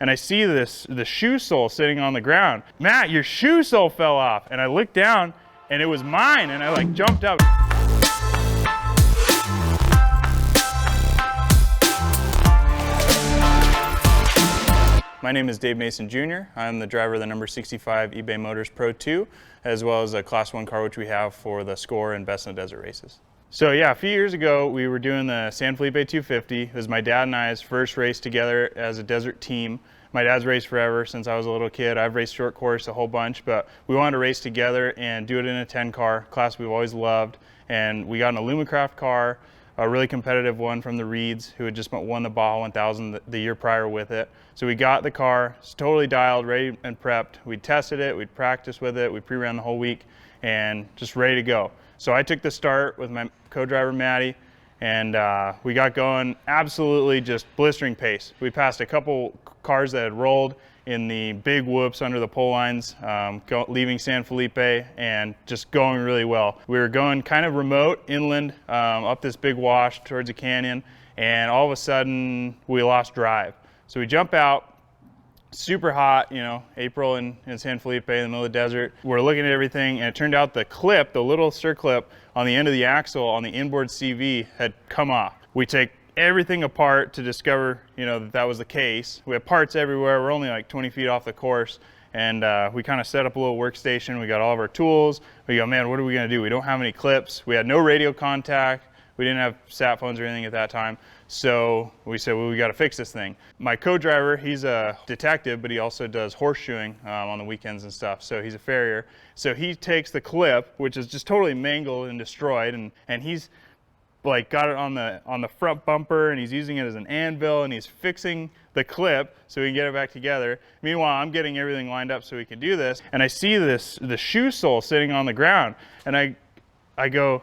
and I see the shoe sole sitting on the ground. Matt, your shoe sole fell off. And I looked down and it was mine, and I like jumped up. My name is Dave Mason Jr. I'm the driver of the number 65 eBay Motors Pro 2, as well as a Class 1 car which we have for the SCORE and Best in the Desert races. So yeah, a few years ago we were doing the San Felipe 250. It was my dad and I's first race together as a desert team. My dad's raced forever since I was a little kid. I've raced short course a whole bunch, but we wanted to race together and do it in a 10 car, class we've always loved. And we got an Alumacraft car, a really competitive one from the Reeds, who had just won the Baja 1000 the year prior with it. So we got the car, it's totally dialed, ready and prepped. We tested it, we'd practiced with it, we pre-ran the whole week, and just ready to go. So I took the start with my co-driver Maddie, and we got going absolutely just blistering pace. We passed a couple cars that had rolled in the big whoops under the pole lines, leaving San Felipe, and just going really well. We were going kind of remote inland, up this big wash towards a canyon, and all of a sudden we lost drive. So we jump out, super hot, you know, April in San Felipe in the middle of the desert. We're looking at everything, and it turned out the clip, the little stir clip on the end of the axle on the inboard CV had come off. We take everything apart to discover, you know, that was the case. We have parts everywhere. We're only like 20 feet off the course, and we kind of set up a little workstation. We got all of our tools. We go, man, what are we gonna do? We don't have any clips. We had no radio contact. We didn't have sat phones or anything at that time. So we said, well, we got to fix this thing. My co-driver, he's a detective, but he also does horseshoeing on the weekends and stuff. So he's a farrier. So he takes the clip, which is just totally mangled and destroyed, and he's like got it on the front bumper, and he's using it as an anvil, and he's fixing the clip so we can get it back together. Meanwhile, I'm getting everything lined up so we can do this, and I see the shoe sole sitting on the ground, and I go,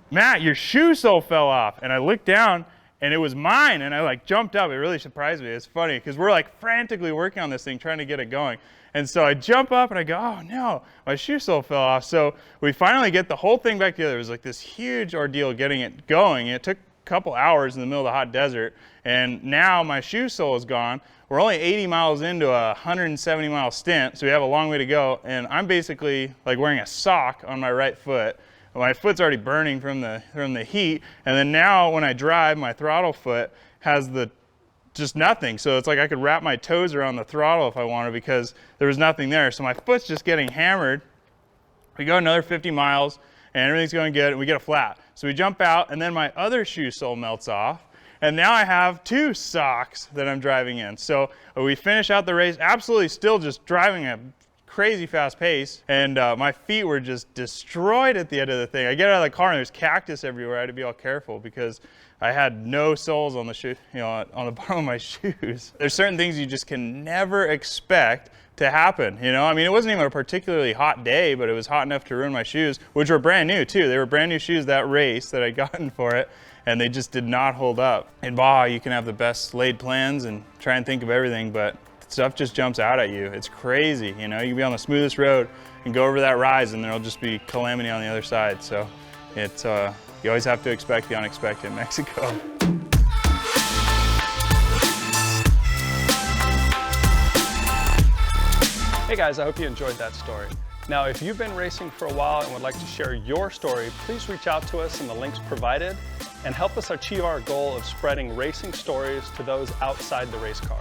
Matt, your shoe sole fell off. And I looked down and it was mine, and I like jumped up. It really surprised me. It's funny because we're like frantically working on this thing, trying to get it going. And so I jump up and I go, oh no, my shoe sole fell off. So we finally get the whole thing back together. It was like this huge ordeal getting it going. It took a couple hours in the middle of the hot desert, and now my shoe sole is gone. We're only 80 miles into a 170 mile stint, so we have a long way to go. And I'm basically like wearing a sock on my right foot. My foot's already burning from the heat, and then now when I drive, my throttle foot has just nothing. So it's like I could wrap my toes around the throttle if I wanted, because there was nothing there. So my foot's just getting hammered. We go another 50 miles, and everything's going good, and we get a flat. So we jump out, and then my other shoe sole melts off, and now I have two socks that I'm driving in. So we finish out the race, absolutely still just driving a crazy fast pace, and my feet were just destroyed at the end of the thing. I get out of the car and there's cactus everywhere. I had to be all careful because I had no soles on the shoe, you know, on the bottom of my shoes. There's certain things you just can never expect to happen, you know. I mean, it wasn't even a particularly hot day, but it was hot enough to ruin my shoes, which were brand new too. They were brand new shoes that race that I'd gotten for it, and they just did not hold up. In Baja, you can have the best laid plans and try and think of everything, but stuff just jumps out at you. It's crazy, you know. You can be on the smoothest road and go over that rise, and there'll just be calamity on the other side. So it's you always have to expect the unexpected in Mexico. Hey guys, I hope you enjoyed that story. Now, if you've been racing for a while and would like to share your story, please reach out to us in the links provided and help us achieve our goal of spreading racing stories to those outside the race car.